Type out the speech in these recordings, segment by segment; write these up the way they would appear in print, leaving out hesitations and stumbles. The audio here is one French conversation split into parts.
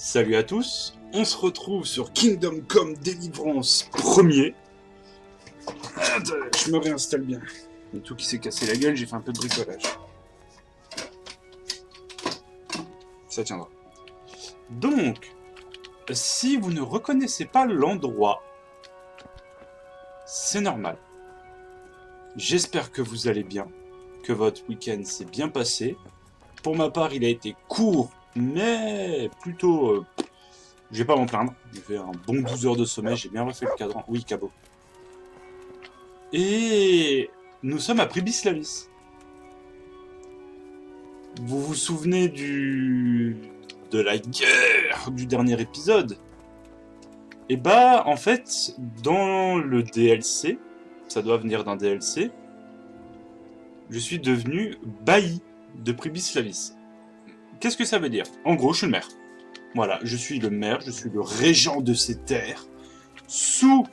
Salut à tous, on se retrouve sur Kingdom Come Deliverance 1er. Attends, je me réinstalle bien. Il y a tout qui s'est cassé la gueule, j'ai fait un peu de bricolage. Ça tiendra. Donc, si vous ne reconnaissez pas l'endroit, c'est normal. J'espère que vous allez bien, que votre week-end s'est bien passé. Pour ma part, il a été court, mais plutôt... je vais pas m'en plaindre. J'ai fait un bon 12 heures de sommeil, j'ai bien refait le cadran. Oui, cabot. Et nous sommes à Pribislavis. Vous vous souvenez de la guerre du dernier épisode? Et bah, en fait, dans le DLC, ça doit venir d'un DLC, je suis devenu bailli de Pribislavis. Qu'est-ce que ça veut dire? En gros, je suis le maire. Voilà, je suis le maire, je suis le régent de ces terres, sous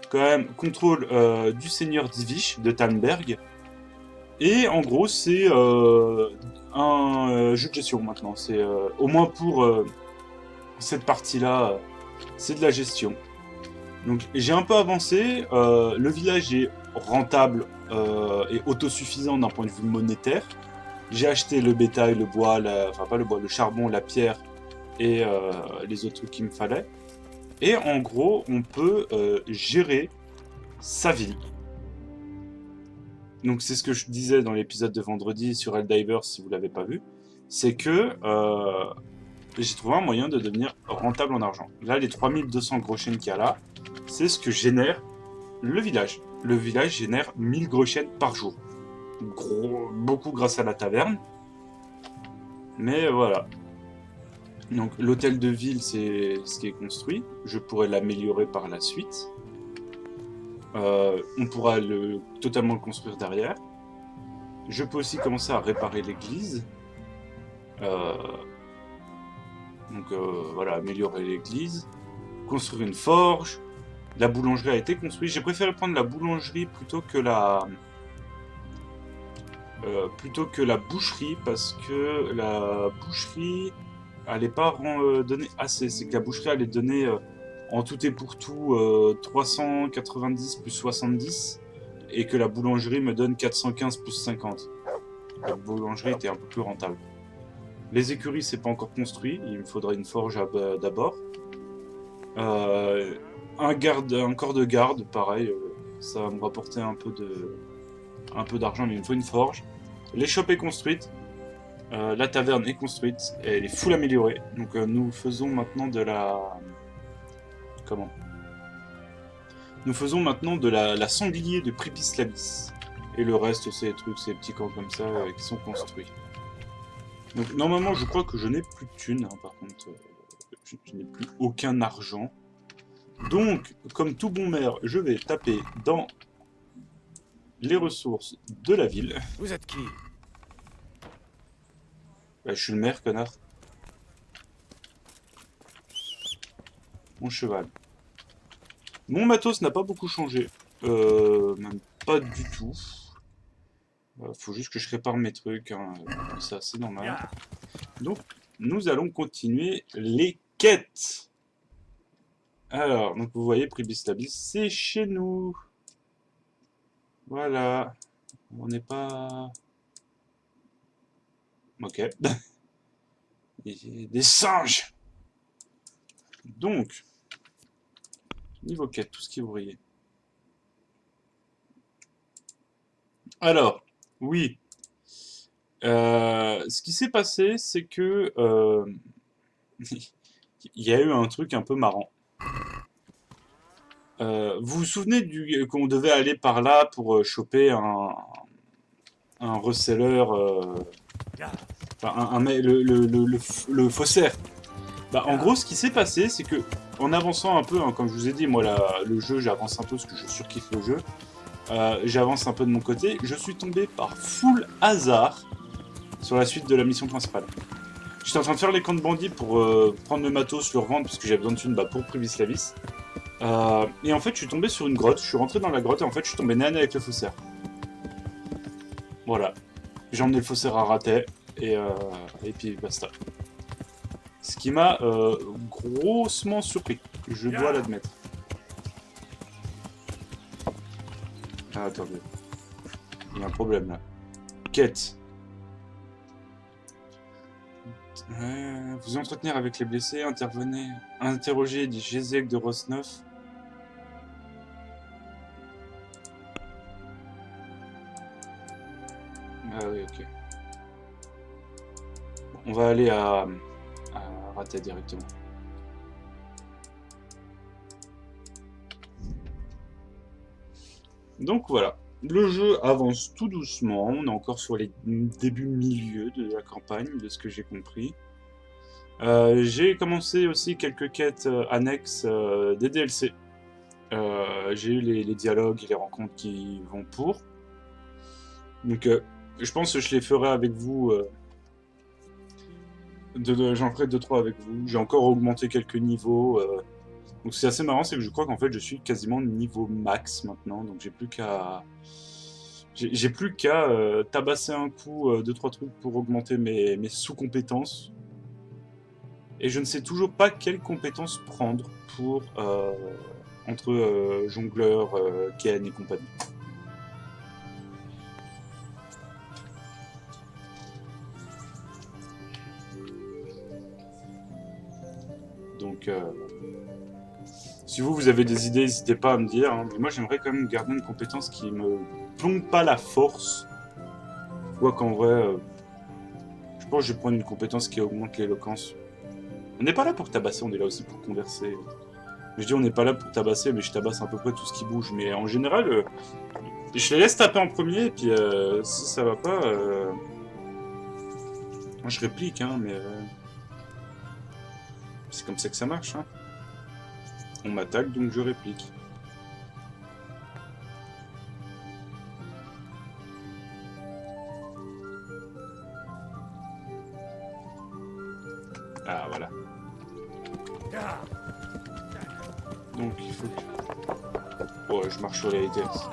quand même contrôle du seigneur Divish de Tannberg. Et en gros, c'est un jeu de gestion maintenant. C'est au moins pour cette partie-là, c'est de la gestion. Donc j'ai un peu avancé. Le village est rentable et autosuffisant d'un point de vue monétaire. J'ai acheté le bétail, le bois, enfin pas le bois, le charbon, la pierre et les autres trucs qu'il me fallait. Et en gros, on peut gérer sa ville. Donc c'est ce que je disais dans l'épisode de vendredi sur Helldivers, si vous l'avez pas vu. C'est que j'ai trouvé un moyen de devenir rentable en argent. Là, les 3200 groschen qu'il y a là, c'est ce que génère le village. Le village génère 1000 groschen par jour. Beaucoup grâce à la taverne. Mais voilà. Donc l'hôtel de ville, c'est ce qui est construit. Je pourrais l'améliorer par la suite. On pourra totalement le construire derrière. Je peux aussi commencer à réparer l'église. Voilà, améliorer l'église. Construire une forge. La boulangerie a été construite. J'ai préféré prendre la boulangerie plutôt que la boucherie, parce que la boucherie allait pas donner assez. C'est que la boucherie allait donner en tout et pour tout 390 plus 70, et que la boulangerie me donne 415 plus 50. La boulangerie était un peu plus rentable. Les écuries, c'est pas encore construit, il me faudrait une forge d'abord. Un corps de garde, pareil, ça va me rapporter un peu d'argent, mais il me faut une forge. L'échoppe est construite, la taverne est construite, et elle est full améliorée. Donc nous faisons maintenant de la... Comment? Nous faisons maintenant de la sanglier de Pribislavis. Et le reste, c'est des trucs, ces petits camps comme ça qui sont construits. Donc normalement, je crois que je n'ai plus de thunes, hein, par contre, je n'ai plus aucun argent. Donc, comme tout bon maire, je vais taper dans les ressources de la ville. Vous êtes qui? Bah, je suis le maire, connard. Mon cheval. Mon matos n'a pas beaucoup changé. Même pas du tout. Faut juste que je répare mes trucs, hein. Ça c'est normal. Donc, nous allons continuer les quêtes. Alors, donc vous voyez, Pribislavis, c'est chez nous. Voilà. On n'est pas... Ok. Des singes. Donc, niveau quête, tout ce qui est ouvrier. Alors, oui. Ce qui s'est passé, c'est que il y a eu un truc un peu marrant. Vous vous souvenez qu'on devait aller par là pour choper un reseller, enfin le faussaire. Bah, en gros, ce qui s'est passé, c'est que en avançant un peu, hein, comme je vous ai dit, moi le jeu, j'avance un peu parce que je surkiffe le jeu. J'avance un peu de mon côté. Je suis tombé par full hasard sur la suite de la mission principale. J'étais en train de faire les camps de bandits pour prendre le matos, le revendre parce que j'avais besoin de thunes pour Pribislavis. Et en fait, je suis tombé sur une grotte. Je suis rentré dans la grotte et en fait, je suis tombé nez à nez avec le faussaire. Voilà. J'ai emmené le faussaire à rater et puis basta. Ce qui m'a grossement surpris, je dois l'admettre. Ah, attendez. Il y a un problème là. Quête. Vous entretenir avec les blessés, intervenez. Interrogez dit Gézek de Rosnov. Ah oui, ok. On va aller à Rata directement. Donc voilà. Le jeu avance tout doucement. On est encore sur les débuts milieux de la campagne, de ce que j'ai compris. J'ai commencé aussi quelques quêtes annexes des DLC. J'ai eu les dialogues et les rencontres qui vont pour. Donc je pense que je les ferai avec vous. J'en ferai 2-3 avec vous. J'ai encore augmenté quelques niveaux. Donc c'est assez marrant, c'est que je crois qu'en fait je suis quasiment niveau max maintenant. Donc j'ai plus qu'à... J'ai plus qu'à tabasser un coup 2-3 trucs pour augmenter mes sous-compétences. Et je ne sais toujours pas quelles compétences prendre pour entre jongleur, Ken et compagnie. Donc, si vous avez des idées, n'hésitez pas à me dire. Hein. Mais moi, j'aimerais quand même garder une compétence qui me plombe pas la force. Quoi qu'en vrai, je pense que je vais prendre une compétence qui augmente l'éloquence. On n'est pas là pour tabasser, on est là aussi pour converser. Je dis on n'est pas là pour tabasser, mais je tabasse à peu près tout ce qui bouge. Mais en général, je les laisse taper en premier, et puis si ça va pas, moi je réplique, hein, mais c'est comme ça que ça marche. Hein. On m'attaque, donc je réplique. Ah, voilà. Donc il faut que... Ouais, je marche sur les haters.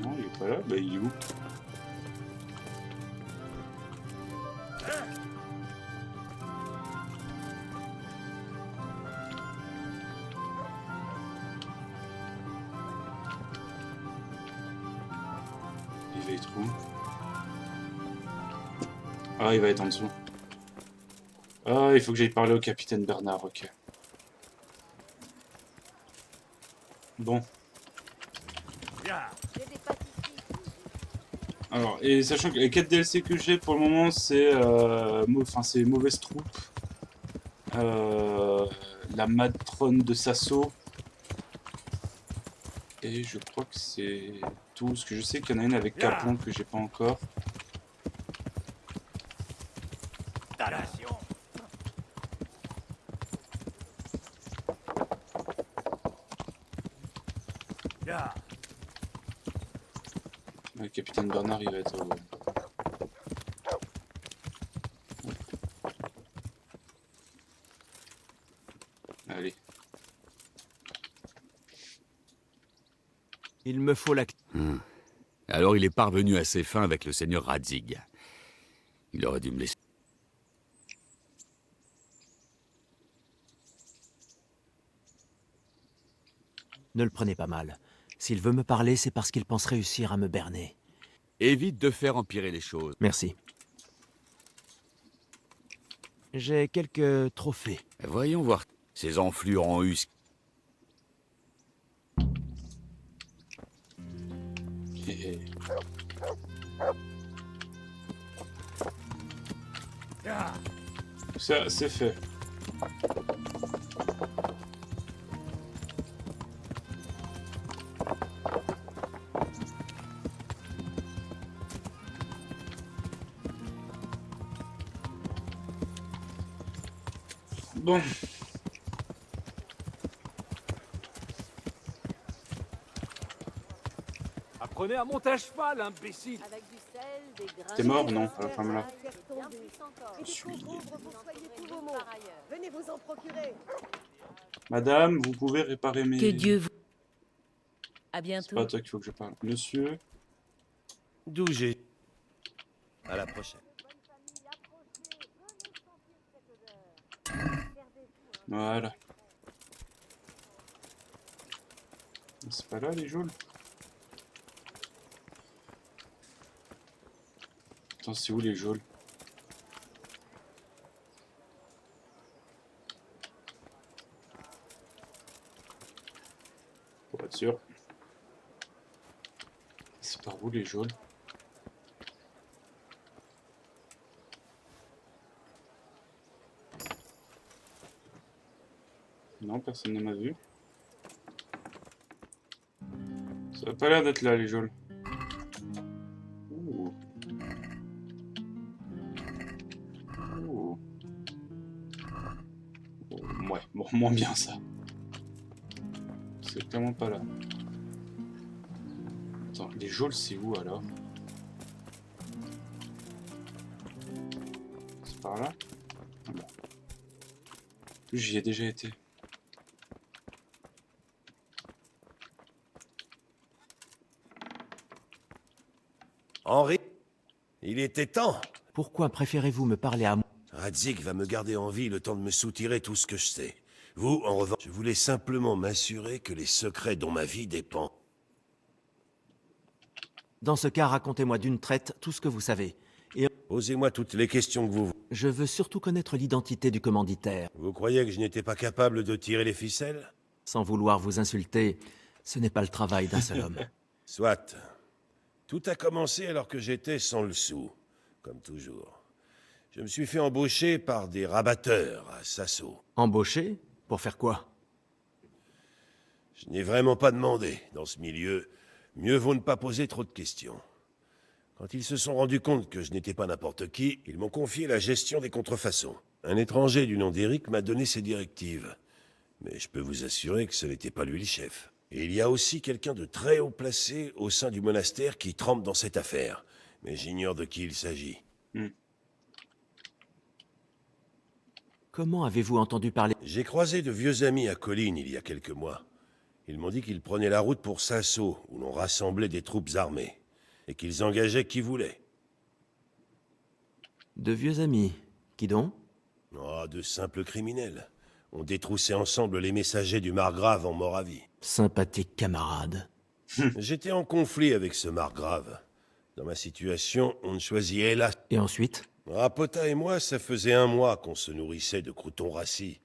Non, il est pas là. Bah, il est où? Il va être où? Ah, il va être en dessous. Ah, il faut que j'aille parler au capitaine Bernard, ok. Bon. Alors, et sachant que les 4 DLC que j'ai pour le moment, c'est c'est Mauvaise Troupe, la matrone de Sasso, et je crois que c'est tout, parce que je sais qu'il y en a une avec Capon que j'ai pas encore. Le capitaine Bernard, il va être... Allez. Il me faut la... Alors il est parvenu à ses fins avec le seigneur Radzig. Il aurait dû me laisser... Ne le prenez pas mal. S'il veut me parler, c'est parce qu'il pense réussir à me berner. Évite de faire empirer les choses. Merci. J'ai quelques trophées. Voyons voir. Ces enflures ont eu... Ça, c'est fait. Bon. Apprenez à monter à cheval, imbécile. Avec du sel, des grains. T'es mort, non, à la femme là? Bien plus encore. Je suis... Par ailleurs. Venez vous en procurer. Madame, vous pouvez réparer mes... Que Dieu vous... À C'est bientôt. pas à toi qu'il faut que je parle. Monsieur, D'où j'ai... À la prochaine. voilà. C'est pas là, les geôles? Attends, c'est où les geôles? Pour être sûr. C'est par où les geôles? Non, personne ne m'a vu. Ça a pas l'air d'être là, les geôles. Ouh. Ouh. Oh, ouais, bon, moins bien ça. C'est clairement pas là. Attends, les geôles, c'est où alors? C'est par là? Ah bon. J'y ai déjà été. Henri, il était temps. Pourquoi préférez-vous me parler à moi? Radzig va me garder en vie le temps de me soutirer tout ce que je sais. Vous, en revanche, je voulais simplement m'assurer que les secrets dont ma vie dépend... Dans ce cas, racontez-moi d'une traite tout ce que vous savez. Et Posez-moi toutes les questions que vous... je veux surtout connaître l'identité du commanditaire. Vous croyez que je n'étais pas capable de tirer les ficelles? Sans vouloir vous insulter, ce n'est pas le travail d'un seul homme. Soit. Tout a commencé alors que j'étais sans le sou, comme toujours. Je me suis fait embaucher par des rabatteurs à Sasso. Embauché? Pour faire quoi? Je n'ai vraiment pas demandé. Dans ce milieu, mieux vaut ne pas poser trop de questions. Quand ils se sont rendus compte que je n'étais pas n'importe qui, ils m'ont confié la gestion des contrefaçons. Un étranger du nom d'Eric m'a donné ses directives. Mais je peux vous assurer que ce n'était pas lui le chef. Et il y a aussi quelqu'un de très haut placé au sein du monastère qui trempe dans cette affaire. Mais j'ignore de qui il s'agit. Comment avez-vous entendu parler? J'ai croisé de vieux amis à Colline il y a quelques mois. Ils m'ont dit qu'ils prenaient la route pour Sasso, où l'on rassemblait des troupes armées, et qu'ils engageaient qui voulait. De vieux amis. Qui donc? Oh, de simples criminels. On détroussait ensemble les messagers du margrave en Moravie. Sympathique camarade. J'étais en conflit avec ce margrave. Dans ma situation, on ne choisit hélas. Et ensuite? Rapota et moi, ça faisait 1 mois qu'on se nourrissait de croutons rassis.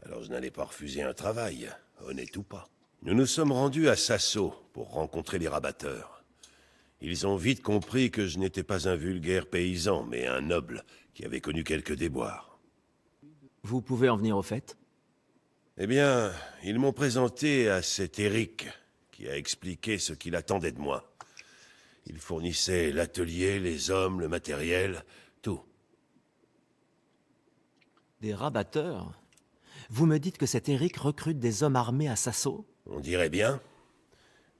Alors je n'allais pas refuser un travail, honnête ou pas. Nous nous sommes rendus à Sasso pour rencontrer les rabatteurs. Ils ont vite compris que je n'étais pas un vulgaire paysan, mais un noble qui avait connu quelques déboires. Vous pouvez en venir au fait? Eh bien, ils m'ont présenté à cet Eric, qui a expliqué ce qu'il attendait de moi. Il fournissait l'atelier, les hommes, le matériel, tout. Des rabatteurs? Vous me dites que cet Eric recrute des hommes armés à Sasso? On dirait bien.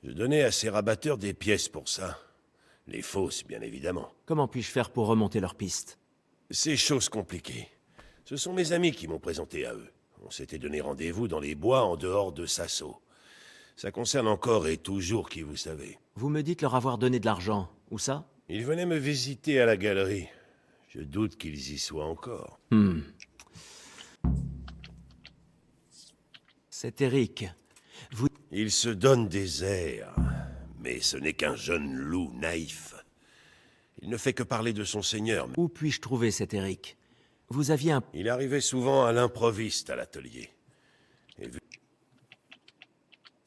Je donnais à ces rabatteurs des pièces pour ça. Les fausses, bien évidemment. Comment puis-je faire pour remonter leur piste? C'est chose compliquée. Ce sont mes amis qui m'ont présenté à eux. On s'était donné rendez-vous dans les bois en dehors de Sasso. Ça concerne encore et toujours qui vous savez. Vous me dites leur avoir donné de l'argent. Où ça? Ils venaient me visiter à la galerie. Je doute qu'ils y soient encore. C'est Eric. Il se donne des airs, mais ce n'est qu'un jeune loup naïf. Il ne fait que parler de son seigneur. Où puis-je trouver cet Eric? Vous aviez un... Il arrivait souvent à l'improviste à l'atelier.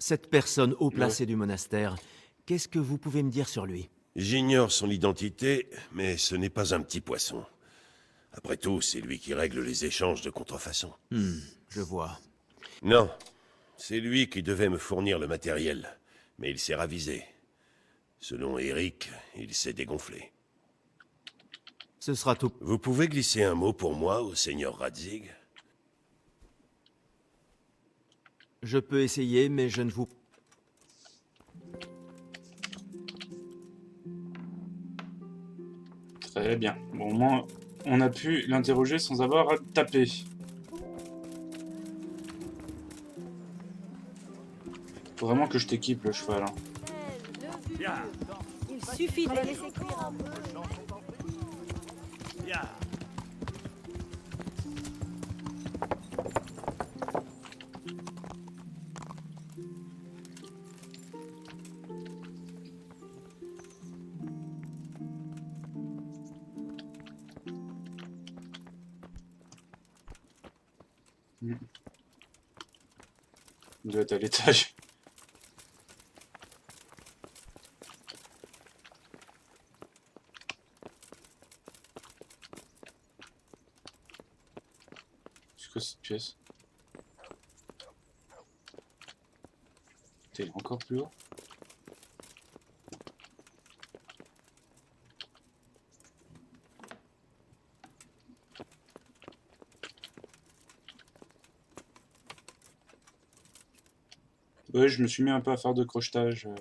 Cette personne haut placée du monastère, qu'est-ce que vous pouvez me dire sur lui? J'ignore son identité, mais ce n'est pas un petit poisson. Après tout, c'est lui qui règle les échanges de contrefaçon. Je vois. Non, c'est lui qui devait me fournir le matériel, mais il s'est ravisé. Selon Eric, il s'est dégonflé. Ce sera tout. Vous pouvez glisser un mot pour moi au seigneur Radzig? Je peux essayer, mais je ne vous... Très bien. Bon, au moins, on a pu l'interroger sans avoir à taper. Faut vraiment que je t'équipe le cheval. Hein. Il suffit de les laisser cuire un peu. Il doit être à l'étage. C'est quoi cette pièce? Putain, il est encore plus haut. Ouais, je me suis mis un peu à faire de crochetage. En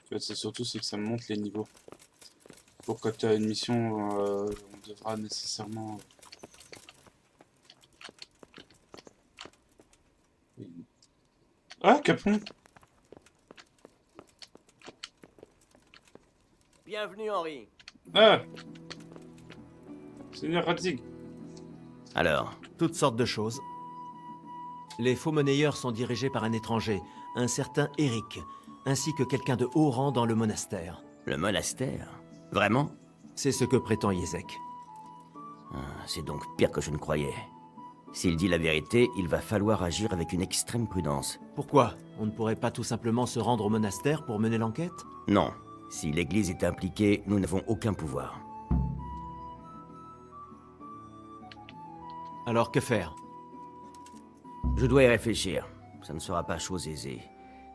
fait, c'est surtout que ça me monte les niveaux. Pour quand tu as une mission, on devra nécessairement... Ah, Capon! Bienvenue, Henri. Ah! Seigneur Radzig. Alors, toutes sortes de choses. Les faux monnayeurs sont dirigés par un étranger, un certain Eric, ainsi que quelqu'un de haut rang dans le monastère. Le monastère? Vraiment? C'est ce que prétend Yezek. C'est donc pire que je ne croyais. S'il dit la vérité, il va falloir agir avec une extrême prudence. Pourquoi? On ne pourrait pas tout simplement se rendre au monastère pour mener l'enquête? Non. Si l'Église est impliquée, nous n'avons aucun pouvoir. Alors que faire? Je dois y réfléchir. Ça ne sera pas chose aisée.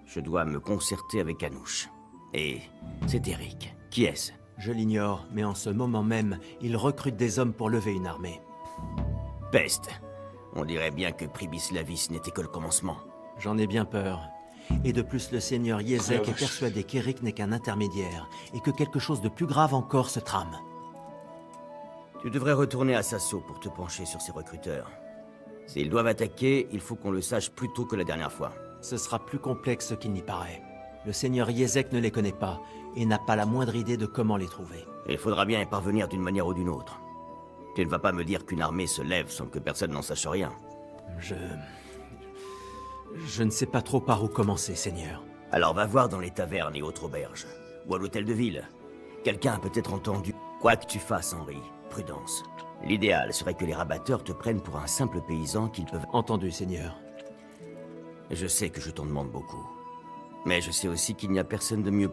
Je dois me concerter avec Anouche. Et c'est Eric. Qui est-ce? Je l'ignore, mais en ce moment même, il recrute des hommes pour lever une armée. Peste. On dirait bien que Pribislavis n'était que le commencement. J'en ai bien peur. Et de plus, le seigneur Yezek Ah, est persuadé qu'Eric n'est qu'un intermédiaire, et que quelque chose de plus grave encore se trame. Tu devrais retourner à Sasso pour te pencher sur ces recruteurs. S'ils doivent attaquer, il faut qu'on le sache plus tôt que la dernière fois. Ce sera plus complexe qu'il n'y paraît. Le seigneur Yezek ne les connaît pas, et n'a pas la moindre idée de comment les trouver. Il faudra bien y parvenir d'une manière ou d'une autre. Tu ne vas pas me dire qu'une armée se lève sans que personne n'en sache rien. Je ne sais pas trop par où commencer, seigneur. Alors va voir dans les tavernes et autres auberges. Ou à l'hôtel de ville. Quelqu'un a peut-être entendu. Quoi que tu fasses, Henri, prudence. L'idéal serait que les rabatteurs te prennent pour un simple paysan qu'ils peuvent... Entendu, seigneur. Je sais que je t'en demande beaucoup. Mais je sais aussi qu'il n'y a personne de mieux...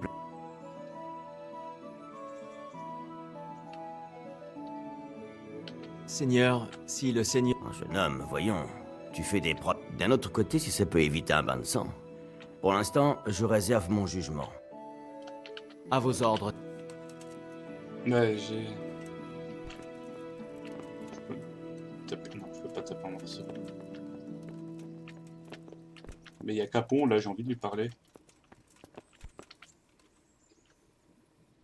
Seigneur, si le seigneur... Un jeune homme, voyons. Tu fais des preuves. D'un autre côté, si ça peut éviter un bain de sang. Pour l'instant, je réserve mon jugement. À vos ordres. Ouais, j'ai... Taper... Non, je peux pas taper en morceau. Mais il y a Capon, là, j'ai envie de lui parler.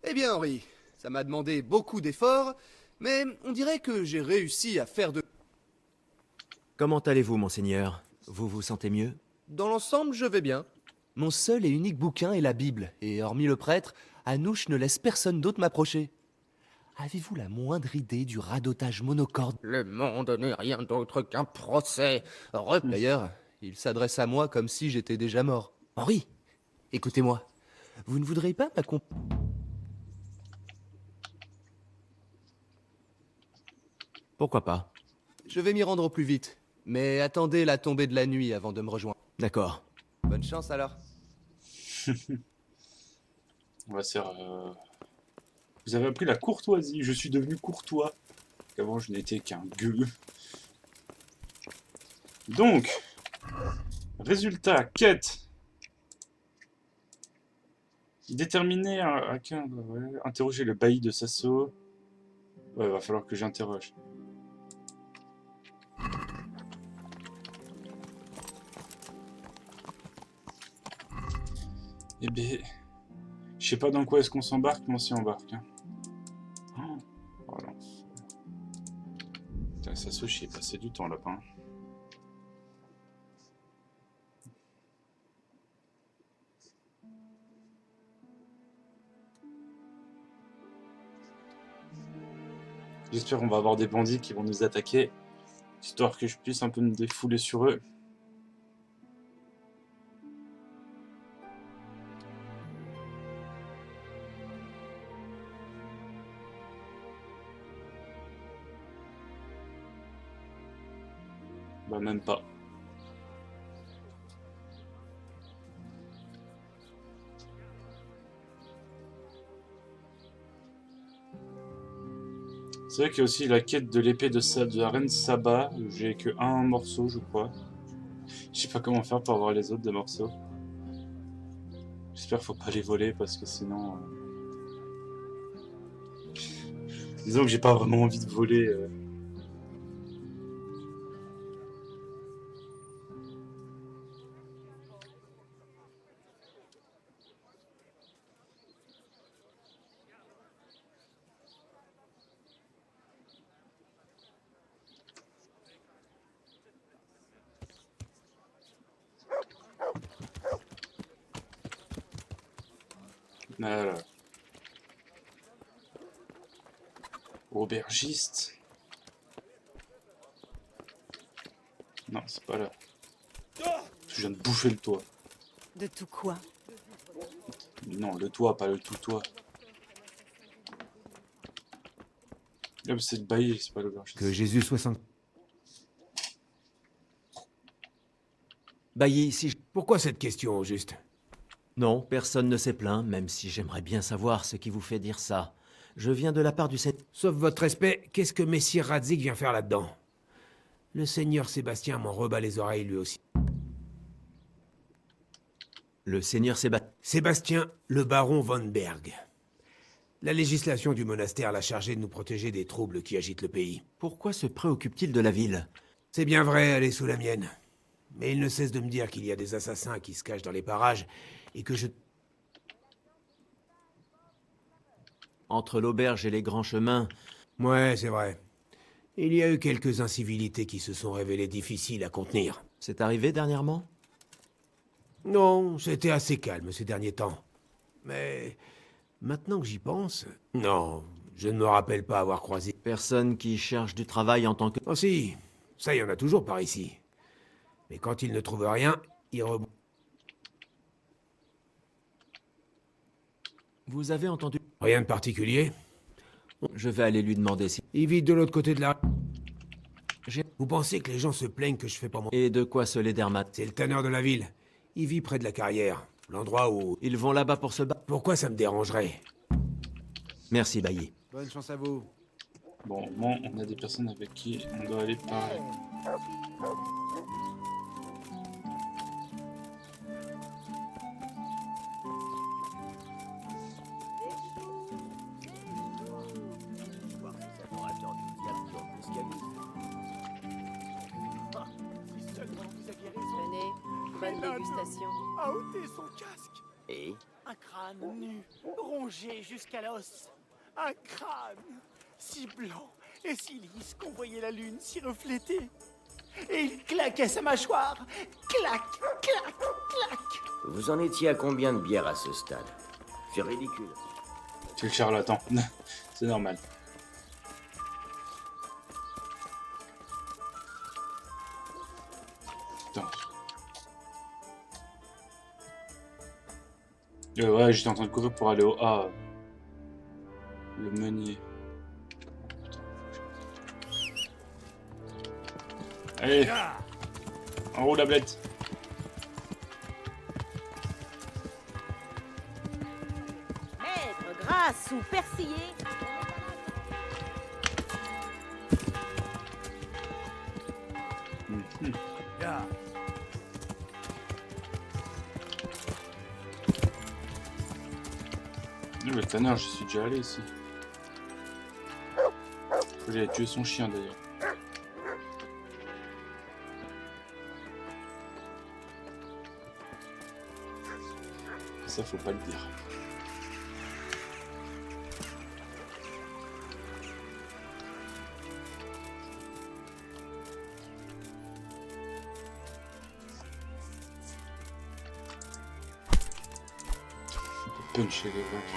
Eh bien, Henri, ça m'a demandé beaucoup d'efforts, mais on dirait que j'ai réussi à faire de... Comment allez-vous, monseigneur? Vous vous sentez mieux? Dans l'ensemble, je vais bien. Mon seul et unique bouquin est la Bible, et hormis le prêtre, Anouche ne laisse personne d'autre m'approcher. Avez-vous la moindre idée du radotage monocorde? Le monde n'est rien d'autre qu'un procès. D'ailleurs, il s'adresse à moi comme si j'étais déjà mort. Henri, écoutez-moi. Vous ne voudriez pas m'accompagner? Pourquoi pas? Je vais m'y rendre au plus vite. Mais attendez la tombée de la nuit avant de me rejoindre. D'accord. Bonne chance alors. On va se faire... Vous avez appris la courtoisie. Je suis devenu courtois. Avant, je n'étais qu'un gueux. Donc, résultat, quête. Déterminer à quel... Ouais, interroger le bailli de Sasso. Ouais, va falloir que j'interroge. Eh ben, je sais pas dans quoi est-ce qu'on s'embarque, mais on s'y embarque. Hein. Oh, voilà. Putain, ça se chie, passé du temps là-bas. Hein. J'espère qu'on va avoir des bandits qui vont nous attaquer, histoire que je puisse un peu me défouler sur eux. Bah même pas. C'est vrai qu'il y a aussi la quête de l'épée de la reine Saba. J'ai que un morceau, je crois. Je sais pas comment faire pour avoir les autres des morceaux. J'espère qu'il faut pas les voler parce que sinon... Disons que j'ai pas vraiment envie de voler... Voilà. Aubergiste. Non, c'est pas là. Je viens de bouffer le toit. De tout quoi? Non, le toit, pas le tout toit. C'est le bailli, c'est pas l'aubergiste. Que Jésus soit sans... Bailly, si je... Pourquoi cette question, au juste? Non, personne ne s'est plaint, même si j'aimerais bien savoir ce qui vous fait dire ça. Je viens de la part du Seigneur... Sauf votre respect, qu'est-ce que Messire Radzig vient faire là-dedans? Le Seigneur Sébastien m'en rebat les oreilles lui aussi. Le Seigneur Sébastien... Sébastien, le baron von Berg. La législation du monastère l'a chargé de nous protéger des troubles qui agitent le pays. Pourquoi se préoccupe-t-il de la ville? C'est bien vrai, elle est sous la mienne. Mais il ne cesse de me dire qu'il y a des assassins qui se cachent dans les parages, et que je... Entre l'auberge et les grands chemins... Ouais, c'est vrai. Il y a eu quelques incivilités qui se sont révélées difficiles à contenir. C'est arrivé dernièrement? Non, c'était assez calme ces derniers temps. Mais... maintenant que j'y pense... Non, je ne me rappelle pas avoir croisé... Personne qui cherche du travail en tant que... Oh si, ça y en a toujours par ici. Mais quand ils ne trouvent rien, ils rebondissent. Vous avez entendu... Rien de particulier. Je vais aller lui demander si... Il vit de l'autre côté de la... J'ai- Vous pensez que les gens se plaignent que je fais pas mon... Et de quoi se les dermatent? C'est le tanneur de la ville. Il vit près de la carrière. L'endroit où... Ils vont là-bas pour se battre. Pourquoi ça me dérangerait? Merci, Bailly. Bonne chance à vous. Bon, moi, on a des personnes avec qui on doit aller parler. Tenez, bonne dégustation. A ôté son casque. Et Un crâne nu, rongé jusqu'à l'os. Un crâne si blanc et si lisse qu'on voyait la lune s'y refléter. Et il claquait sa mâchoire. Clac, clac, clac. vous en étiez à combien de bières à ce stade? C'est ridicule. C'est le charlatan. C'est normal. Putain. Ouais, j'étais en train de courir pour aller au A. Le meunier. Allez, en haut la blette. Maigre, grasse ou persillé. Mhm. Le tanneur, j'y suis déjà allé ici. J'avais tué son chien d'ailleurs. Ça, faut pas le dire. On peut puncher les vaches.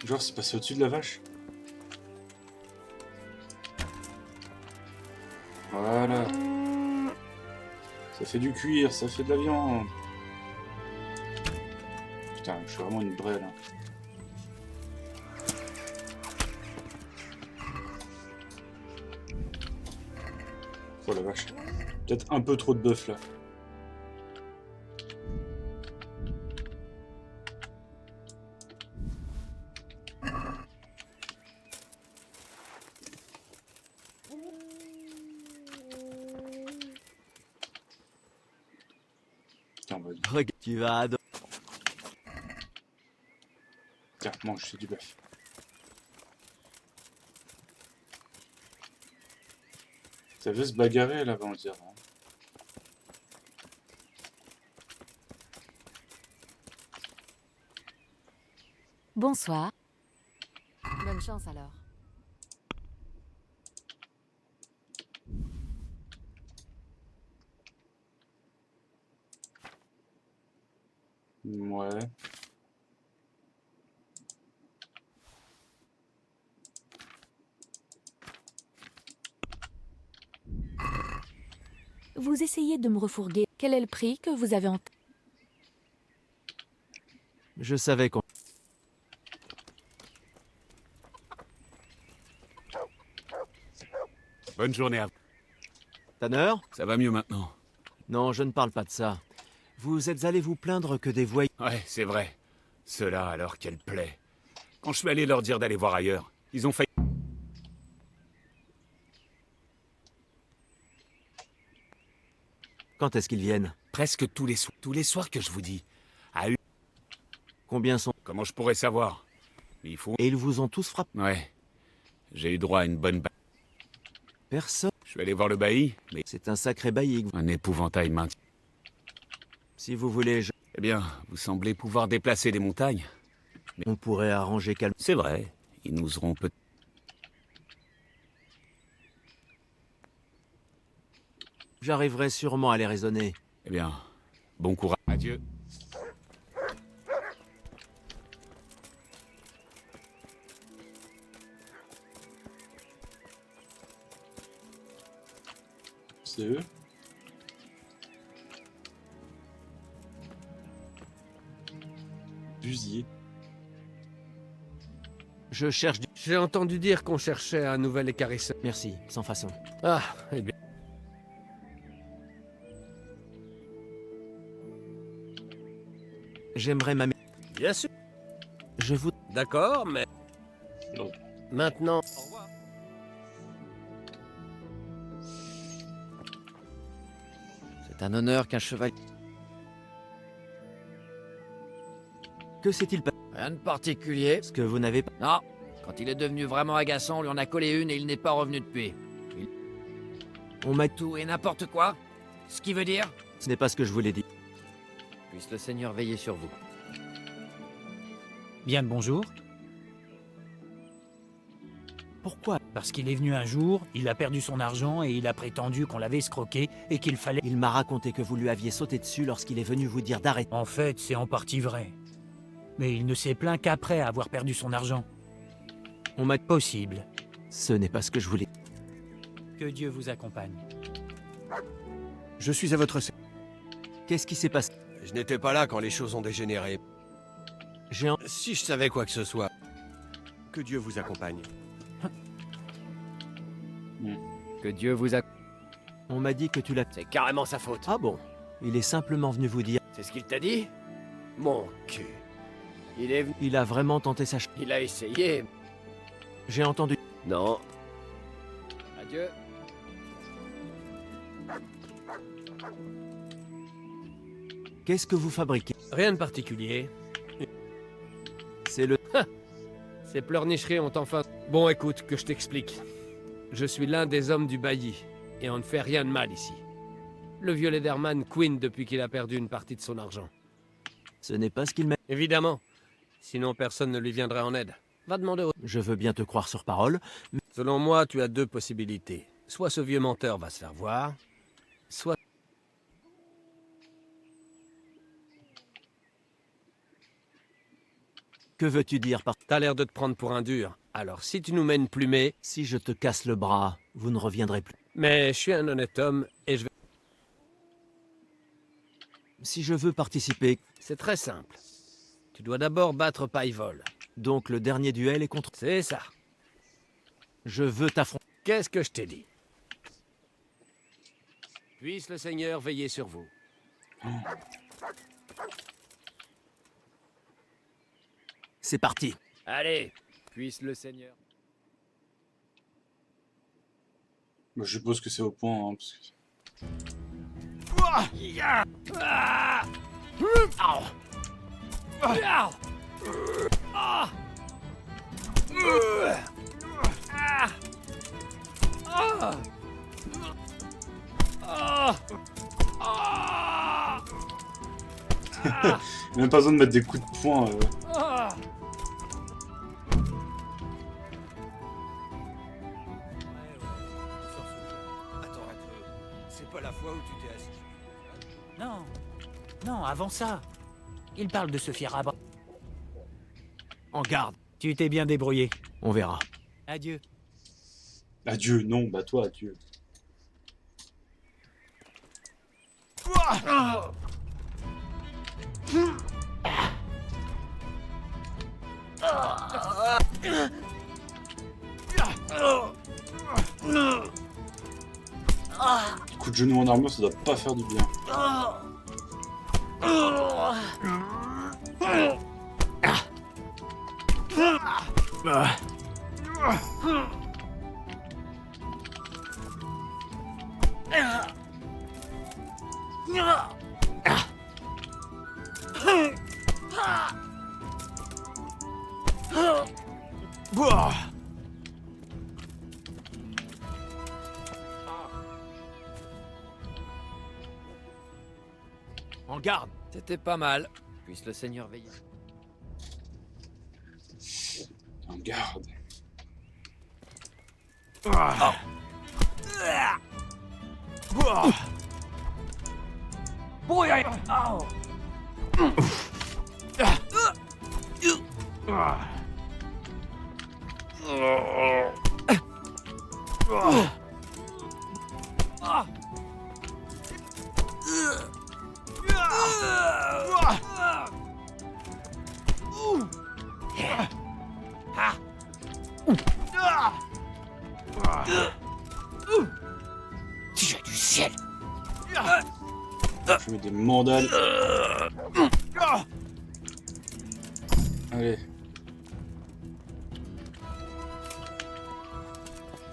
Genre, c'est passé au-dessus de la vache. Voilà. Ça fait du cuir, ça fait de la viande. Putain, je suis vraiment une brêle. Hein. Oh la vache. Peut-être un peu trop de bœuf là. Regarde, tu vas adorer. Tiens, mange, c'est du bœuf. Ça veut se bagarrer là-bas, on dirait. Bonsoir. Bonne chance alors. Ouais. Vous essayez de me refourguer. Quel est le prix que vous avez en tête? Je savais qu'on... Bonne journée à vous. Tanner? Ça va mieux maintenant. Non, je ne parle pas de ça. Vous êtes allé vous plaindre que des voyous... Ouais, c'est vrai. Ceux-là, alors qu'elle plaît. Quand je suis allé leur dire d'aller voir ailleurs, ils ont failli... Quand est-ce qu'ils viennent? Presque tous les soirs que je vous dis. À une... Combien sont... Comment je pourrais savoir? Mais il faut... Et ils vous ont tous frappé? Ouais. J'ai eu droit à une bonne... Personne. Je suis allé voir le bailli, mais... C'est un sacré bailli. Un épouvantail maintien. Si vous voulez, Eh bien, vous semblez pouvoir déplacer des montagnes. on pourrait arranger calme. C'est vrai. Ils nous auront peut... J'arriverai sûrement à les raisonner. Eh bien, bon courage. Adieu. C'est eux. Busier. Je cherche du... J'ai entendu dire qu'on cherchait un nouvel écarisseur. Merci, sans façon. Ah, eh bien. J'aimerais m'amuser. Bien sûr. Je vous... D'accord, mais... Non. Maintenant... C'est un honneur qu'un chevalier... Que s'est-il passé? Rien de particulier. Ce que vous n'avez pas... Non. Quand il est devenu vraiment agaçant, on lui en a collé une et il n'est pas revenu depuis. On m'a... Tout et n'importe quoi. Ce qui veut dire... Ce n'est pas ce que je voulais dire. Puisse le Seigneur veiller sur vous. Bien le bonjour. Pourquoi? Parce qu'il est venu un jour, il a perdu son argent et il a prétendu qu'on l'avait escroqué et qu'il fallait... Il m'a raconté que vous lui aviez sauté dessus lorsqu'il est venu vous dire d'arrêter. En fait, c'est en partie vrai. Mais il ne s'est plaint qu'après avoir perdu son argent. On m'a... Possible. Ce n'est pas ce que je voulais. Que Dieu vous accompagne. Je suis à votre... Qu'est-ce qui s'est passé? Je n'étais pas là quand les choses ont dégénéré. J'ai... Si je savais quoi que ce soit... Que Dieu vous accompagne. Que Dieu vous accompagne. On m'a dit que tu l'as... C'est carrément sa faute. Ah bon? Il est simplement venu vous dire... C'est ce qu'il t'a dit? Mon cul. Il est venu... Il a vraiment tenté sa... Il a essayé. J'ai entendu... Non. Adieu. Qu'est-ce que vous fabriquez? Rien de particulier. C'est le... Ces pleurnicheries ont enfin... Bon, écoute, que je t'explique. Je suis l'un des hommes du bailli, et on ne fait rien de mal ici. Le vieux Lederman couine depuis qu'il a perdu une partie de son argent. Ce n'est pas ce qu'il m'a... Évidemment. Sinon, personne ne lui viendrait en aide. Va demander au... Je veux bien te croire sur parole, mais... Selon moi, tu as deux possibilités. Soit ce vieux menteur va se faire voir, soit... Que veux-tu dire par... T'as l'air de te prendre pour un dur. Alors, si tu nous mènes plumé... Si je te casse le bras, vous ne reviendrez plus. Mais je suis un honnête homme, et je vais... Si je veux participer... C'est très simple. Tu dois d'abord battre Paivol. Donc le dernier duel est contre... C'est ça. Je veux t'affronter. Qu'est-ce que je t'ai dit? Puisse le Seigneur veiller sur vous. C'est parti. Allez, puisse le Seigneur... Bah, je suppose que c'est au point, hein, parce que... Même pas besoin de mettre des coups de poing. Attends un peu. C'est pas la fois où tu t'es assis. Non. Non, avant ça. Il parle de se fier à bras. En garde. Tu t'es bien débrouillé. On verra. Adieu. Adieu, non, bah toi, adieu. Coup de genou en armure, ça doit pas faire du bien. En garde. C'était pas mal. Puisse le Seigneur veiller. En garde. Dieu du ciel! Je mets des mandales. Allez.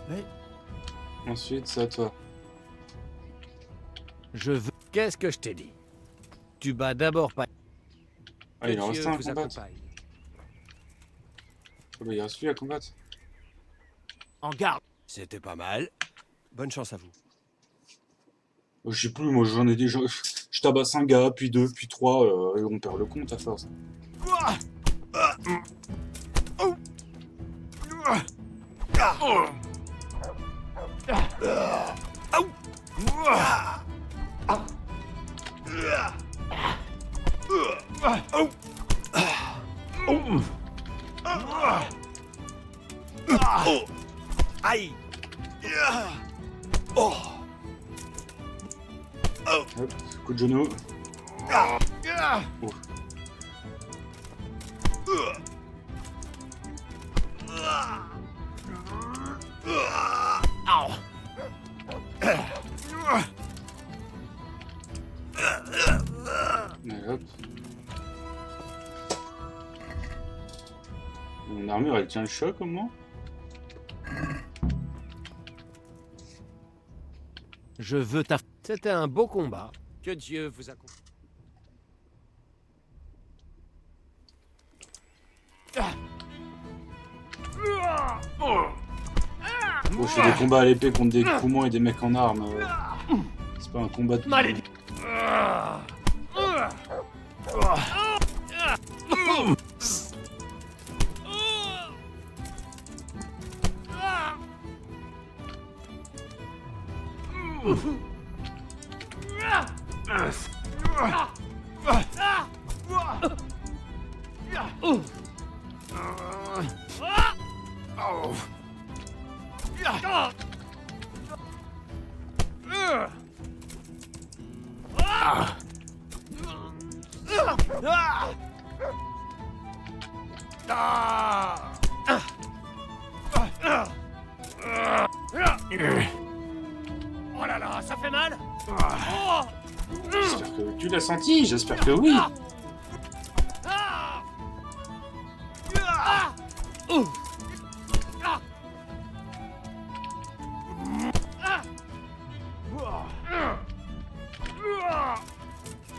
Mais... Ensuite, c'est à toi. Je veux... Qu'est-ce que je t'ai dit? Tu bats d'abord pas... Ah, il en reste Dieu un à vous combattre. accompagne. Ah bah, il reste lui à combattre. En garde. C'était pas mal. Bonne chance à vous. Je sais plus, moi j'en ai déjà. Je tabasse un gars, puis deux, puis trois, et on perd le compte à force. Aïe! Hop, coup de genou. Oh. Et hop. Mon armure elle tient le choc au moins. Je veux ta... C'était un beau combat. Que Dieu vous accompagne. Bon, je fais des combats à l'épée contre des poumons et des mecs en armes. C'est pas un combat de... Malédiction. Oh là là, ça fait mal. J'espère que tu l'as senti, j'espère que oui.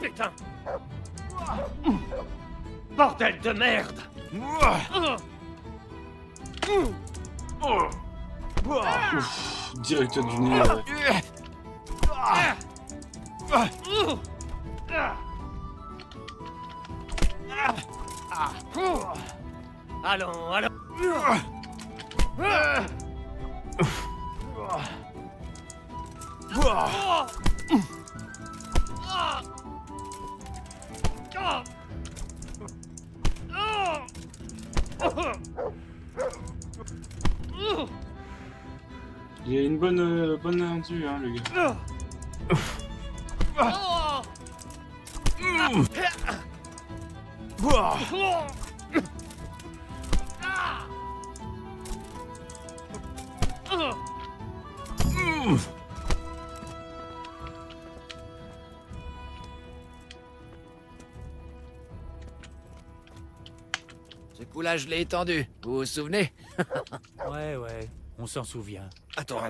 Putain. Bordel de merde. Ouf, direct du nez. Allons, allons. Il y a une bonne indu, hein, le gars. Ce coup-là, je l'ai étendu. Vous vous souvenez? Ouais, on s'en souvient. Attends,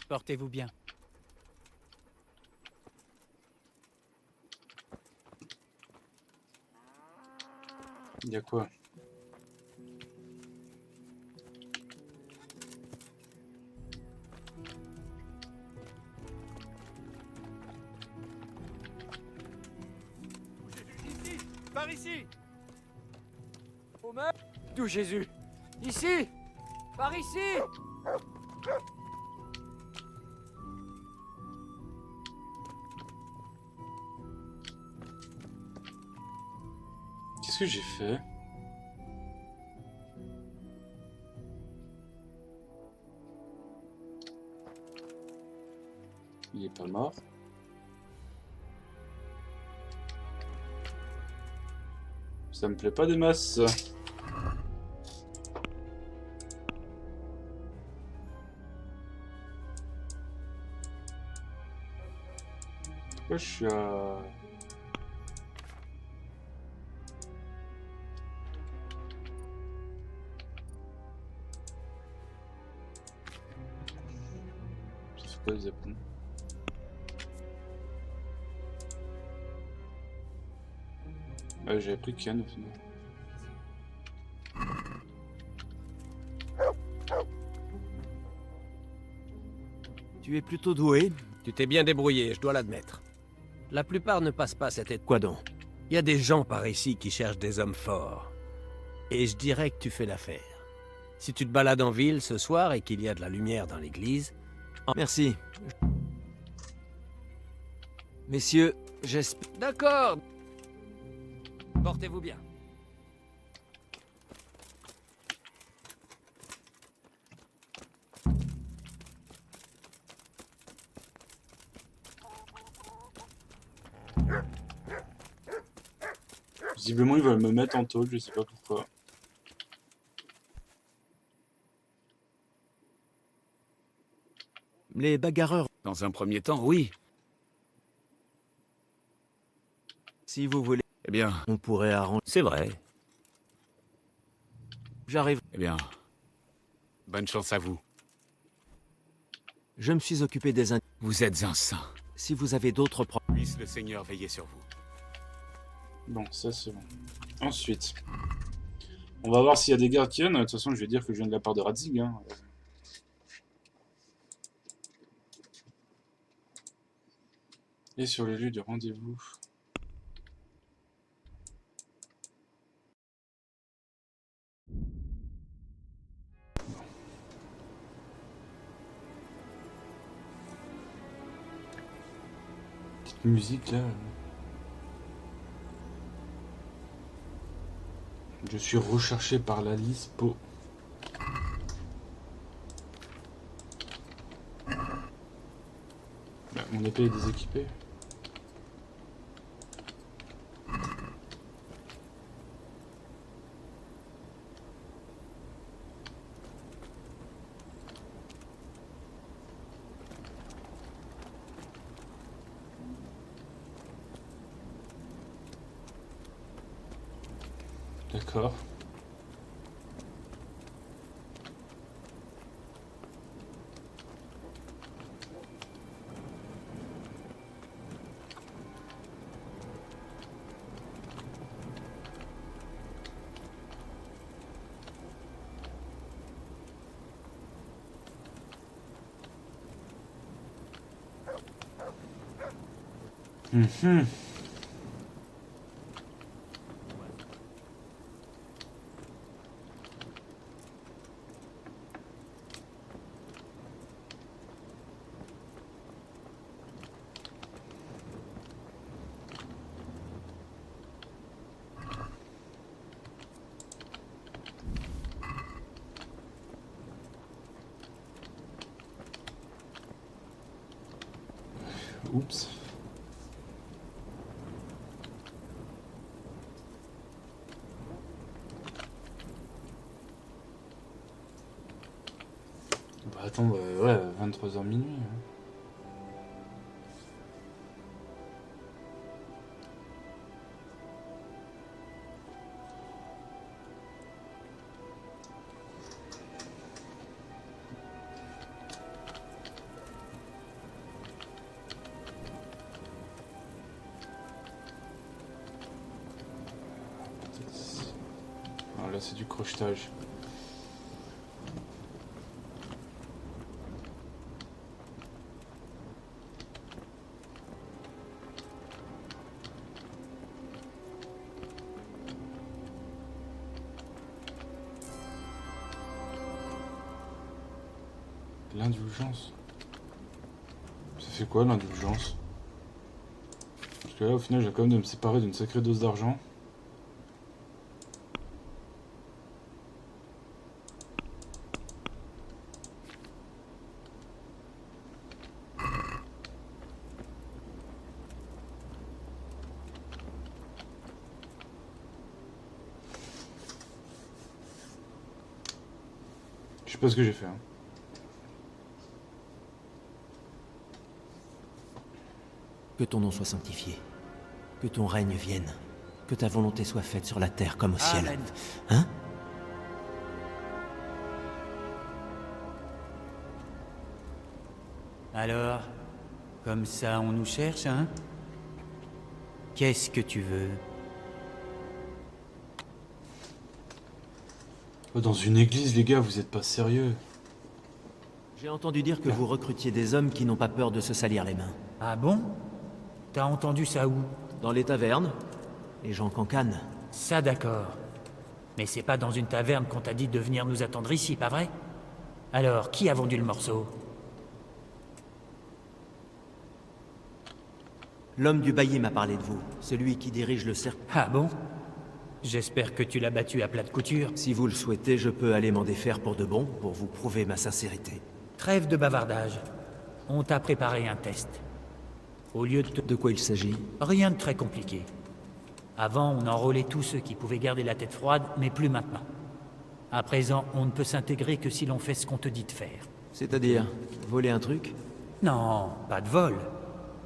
Portez-vous bien. Il y a quoi? Ici, par ici. Au même. D'où Jésus? Ici, par ici. Qu'est-ce que j'ai fait? Il est pas mort. Ça me plaît pas des masses. Pourquoi je suis à... C'est quoi les appuis? Ouais, j'avais pris Kian au final. Tu es plutôt doué. Tu t'es bien débrouillé, je dois l'admettre. La plupart ne passent pas cette étape. Quoi donc? Il y a des gens par ici qui cherchent des hommes forts. Et je dirais que tu fais l'affaire. Si tu te balades en ville ce soir et qu'il y a de la lumière dans l'église... Merci. Messieurs, j'espère... D'accord. Portez-vous bien. Visiblement, ils veulent me mettre en taule, je sais pas pourquoi. Les bagarreurs... Dans un premier temps, oui. Si vous voulez... Eh bien... On pourrait arranger... C'est vrai. J'arrive. Eh bien... Bonne chance à vous. Je me suis occupé des Indiens. Vous êtes un saint. Si vous avez d'autres problèmes... Puisse le Seigneur veiller sur vous. Bon, ça c'est bon. Ensuite, on va voir s'il y a des gardes qui viennent. De toute façon, je vais dire que je viens de la part de Radzig. Hein. Et sur le lieu du rendez-vous. Petite musique là. Je suis recherché par la LISPO. Bah, mon épée est déséquipée. D'accord. Mhm. Oups. Bah attends, ouais, 23h minuit. Hein. Ah, là c'est du crochetage. L'indulgence. Ça fait quoi l'indulgence? Parce que là au final j'ai quand même de me séparer d'une sacrée dose d'argent. Je sais pas ce que j'ai fait. Hein. Que ton nom soit sanctifié. Que ton règne vienne. Que ta volonté soit faite sur la terre comme au ciel. Amen. Hein? Alors, comme ça on nous cherche, hein? Qu'est-ce que tu veux? Dans une église, les gars, vous êtes pas sérieux. J'ai entendu dire que vous recrutiez des hommes qui n'ont pas peur de se salir les mains. Ah bon? T'as entendu ça où? Dans les tavernes. Les gens cancanent. Ça d'accord. Mais c'est pas dans une taverne qu'on t'a dit de venir nous attendre ici, pas vrai? Alors, qui a vendu le morceau? L'homme du bailli m'a parlé de vous. Celui qui dirige le cercle. Ah bon? J'espère que tu l'as battu à plat de couture. Si vous le souhaitez, je peux aller m'en défaire pour de bon, pour vous prouver ma sincérité. Trêve de bavardage. On t'a préparé un test. Au lieu de te... De quoi il s'agit? Rien de très compliqué. Avant, on enrôlait tous ceux qui pouvaient garder la tête froide, mais plus maintenant. À présent, on ne peut s'intégrer que si l'on fait ce qu'on te dit de faire. C'est-à-dire, voler un truc? Non, pas de vol.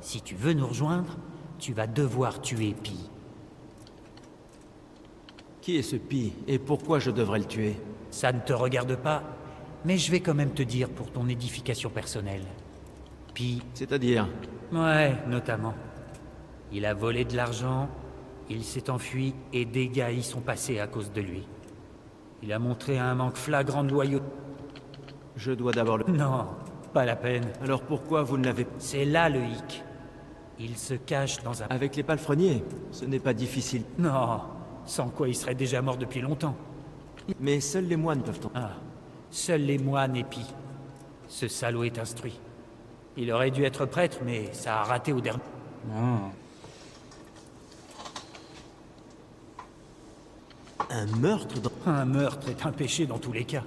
Si tu veux nous rejoindre, tu vas devoir tuer Pi. Qui est ce Pi et pourquoi je devrais le tuer? Ça ne te regarde pas, mais je vais quand même te dire pour ton édification personnelle. Puis... C'est-à-dire? Ouais, notamment. Il a volé de l'argent, il s'est enfui et des gars y sont passés à cause de lui. Il a montré un manque flagrant de loyauté. Je dois d'abord le... Non, pas la peine. Alors pourquoi vous ne l'avez... C'est là le hic. Il se cache dans un... Avec les palefreniers, ce n'est pas difficile. Non, sans quoi il serait déjà mort depuis longtemps. Mais seuls les moines peuvent en... Ah, seuls les moines épient. Ce salaud est instruit. Il aurait dû être prêtre, mais ça a raté au dernier... Ah. Un meurtre dans... Un meurtre est un péché dans tous les cas.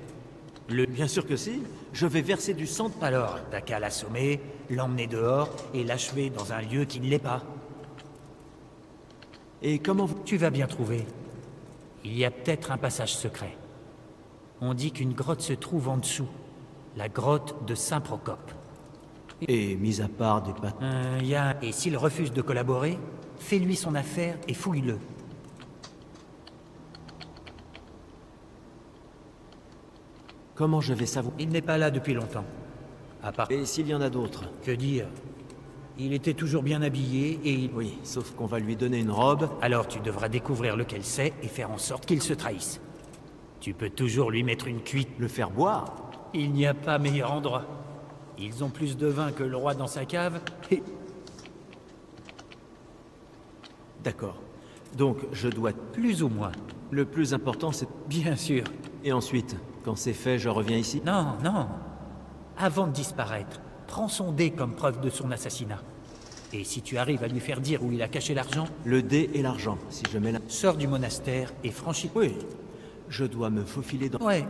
Bien sûr que si. Je vais verser du sang... Alors, t'as qu'à l'assommer, l'emmener dehors et l'achever dans un lieu qui ne l'est pas. Et comment vous... Tu vas bien trouver. Il y a peut-être un passage secret. On dit qu'une grotte se trouve en dessous. La grotte de Saint-Procope. Et mis à part des pattes... Et s'il refuse de collaborer, fais-lui son affaire et fouille-le. Comment je vais savoir? Il n'est pas là depuis longtemps. À part... Et s'il y en a d'autres? Que dire? Il était toujours bien habillé et il... Oui, sauf qu'on va lui donner une robe. Alors tu devras découvrir lequel c'est et faire en sorte qu'il se trahisse. Tu peux toujours lui mettre une cuite. Le faire boire? Il n'y a pas meilleur endroit. Ils ont plus de vin que le roi dans sa cave et... D'accord. Donc, je dois... Plus ou moins. Le plus important, c'est... Bien sûr. Et ensuite, quand c'est fait, je reviens ici? Non, non. Avant de disparaître, prends son dé comme preuve de son assassinat. Et si tu arrives à lui faire dire où il a caché l'argent... Le dé et l'argent, si je mets la... Sors du monastère et franchis... Oui. Je dois me faufiler dans... Ouais.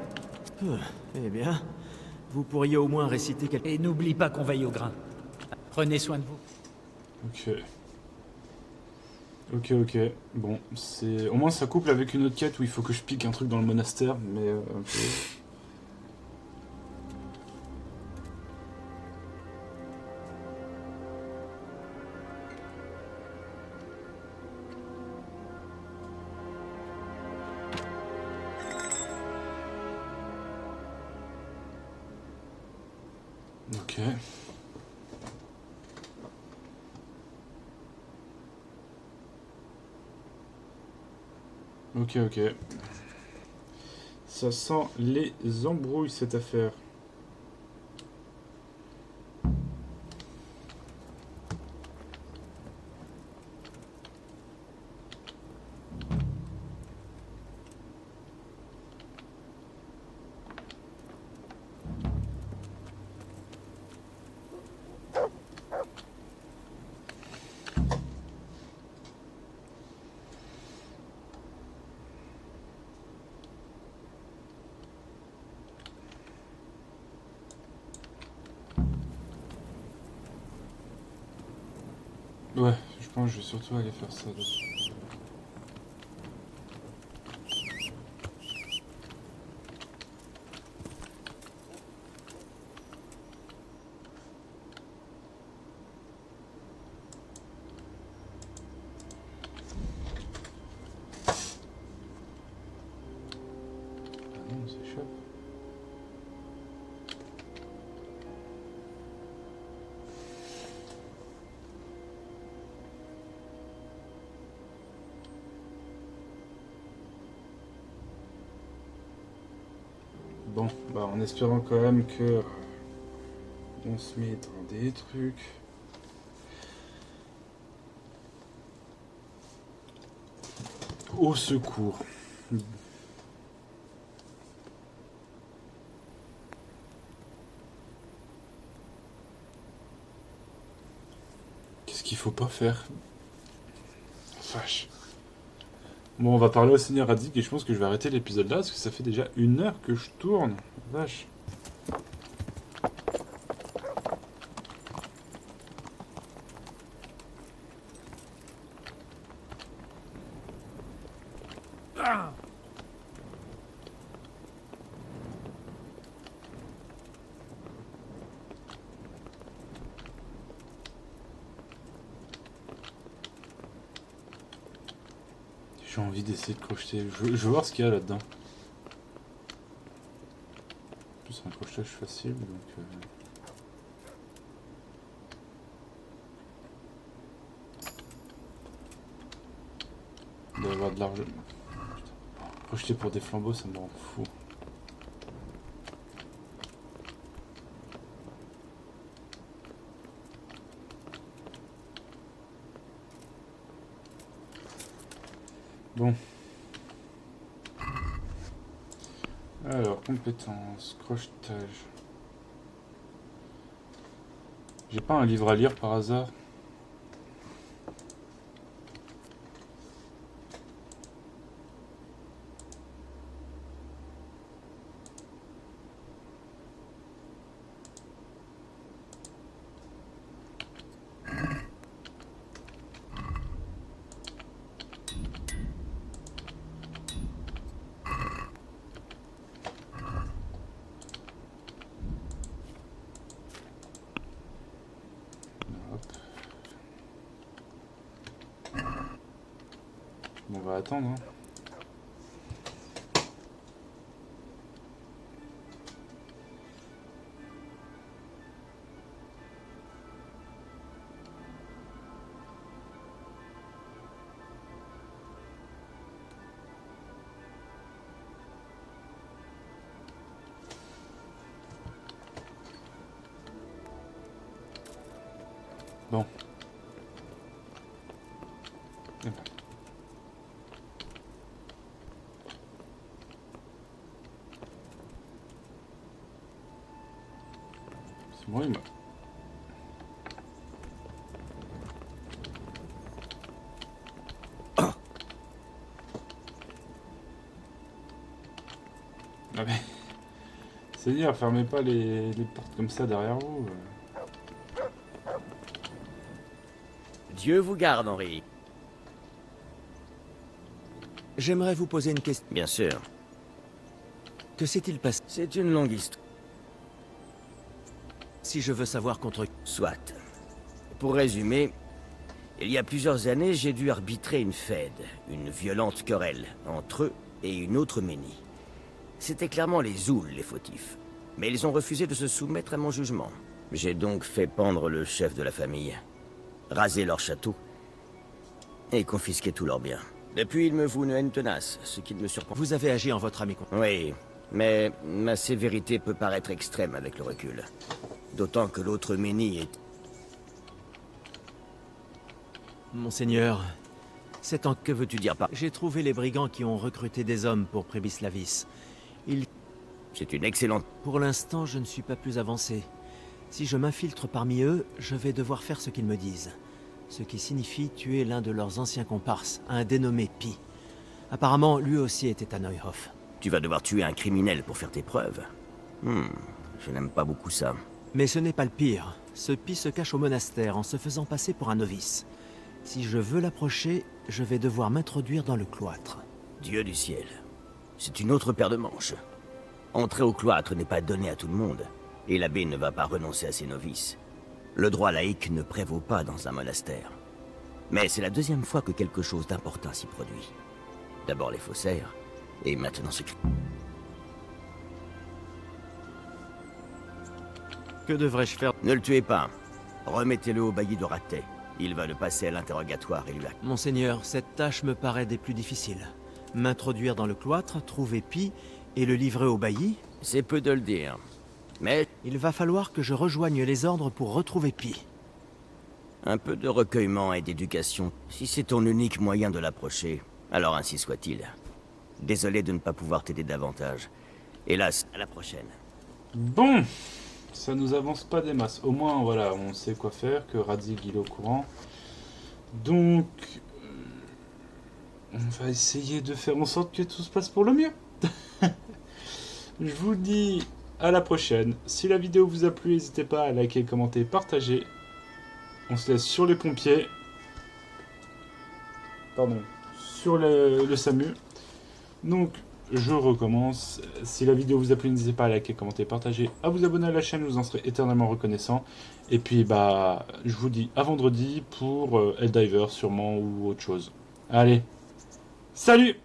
Eh bien, vous pourriez au moins réciter quelque... Et n'oublie pas qu'on veille au grain. Prenez soin de vous. Ok. Ok. Bon, c'est... Au moins ça couple avec une autre quête où il faut que je pique un truc dans le monastère, mais... Ok. Ok. Ça sent les embrouilles, cette affaire. Ouais, je pense que je vais surtout aller faire ça. Là. Ah non, on s'échappe. Bon, bah en espérant quand même que on se met dans des trucs. Au secours. Qu'est-ce qu'il faut pas faire? Vache. Bon, on va parler au Seigneur Radzig et je pense que je vais arrêter l'épisode là parce que ça fait déjà 1 heure que je tourne. Vache. J'ai envie d'essayer de crocheter. Je veux voir ce qu'il y a là-dedans. En plus, c'est un crochetage facile, donc... avoir de l'argent. Projeter pour des flambeaux, ça me rend fou. Bon. Alors, compétences, crochetage. J'ai pas un livre à lire par hasard? On va attendre. Hein. Bon. C'est bon, il m'a... Ah mais... Seigneur, fermez pas les portes comme ça derrière vous. Dieu vous garde, Henri. J'aimerais vous poser une question. Bien sûr. Que s'est-il passé? C'est une longue histoire. Si je veux savoir contre... Soit. Pour résumer, il y a plusieurs années, j'ai dû arbitrer une fête, une violente querelle, entre eux et une autre Ménie. C'était clairement les Zouls, les fautifs. Mais ils ont refusé de se soumettre à mon jugement. J'ai donc fait pendre le chef de la famille, raser leur château et confisquer tous leurs biens. Depuis, ils me vouent une haine tenace, ce qui ne me surprend. Vous avez agi en votre ami. Oui, mais ma sévérité peut paraître extrême avec le recul. D'autant que l'autre Ménie est... Monseigneur, c'est en... Que veux-tu dire par... J'ai trouvé les brigands qui ont recruté des hommes pour Prébislavis. Ils... C'est une excellente... Pour l'instant, je ne suis pas plus avancé. Si je m'infiltre parmi eux, je vais devoir faire ce qu'ils me disent. Ce qui signifie tuer l'un de leurs anciens comparses, un dénommé Pi. Apparemment, lui aussi était à Neuhof. Tu vas devoir tuer un criminel pour faire tes preuves. Je n'aime pas beaucoup ça. Mais ce n'est pas le pire. Ce Pi se cache au monastère en se faisant passer pour un novice. Si je veux l'approcher, je vais devoir m'introduire dans le cloître. Dieu du ciel. C'est une autre paire de manches. Entrer au cloître n'est pas donné à tout le monde. Et l'abbé ne va pas renoncer à ses novices. Le droit laïque ne prévaut pas dans un monastère. Mais c'est la deuxième fois que quelque chose d'important s'y produit. D'abord les faussaires, et maintenant ce... Que devrais-je faire? Ne le tuez pas. Remettez-le au bailli de Ratet. Il va le passer à l'interrogatoire et lui... Monseigneur, cette tâche me paraît des plus difficiles. M'introduire dans le cloître, trouver Pi et le livrer au bailli? C'est peu de le dire. Mais... Il va falloir que je rejoigne les ordres pour retrouver Pi. Un peu de recueillement et d'éducation. Si c'est ton unique moyen de l'approcher, alors ainsi soit-il. Désolé de ne pas pouvoir t'aider davantage. Hélas, à la prochaine. Bon, ça nous avance pas des masses. Au moins, voilà, on sait quoi faire, que Radzig il est au courant. Donc, on va essayer de faire en sorte que tout se passe pour le mieux. Je vous dis à la prochaine. Si la vidéo vous a plu, n'hésitez pas à liker, commenter, partager. On se laisse sur les pompiers. Pardon, sur le SAMU. Donc, je recommence. Si la vidéo vous a plu, n'hésitez pas à liker, commenter, partager, à vous abonner à la chaîne, je vous en serez éternellement reconnaissant. Et puis, bah, je vous dis à vendredi pour Helldiver sûrement ou autre chose. Allez, salut!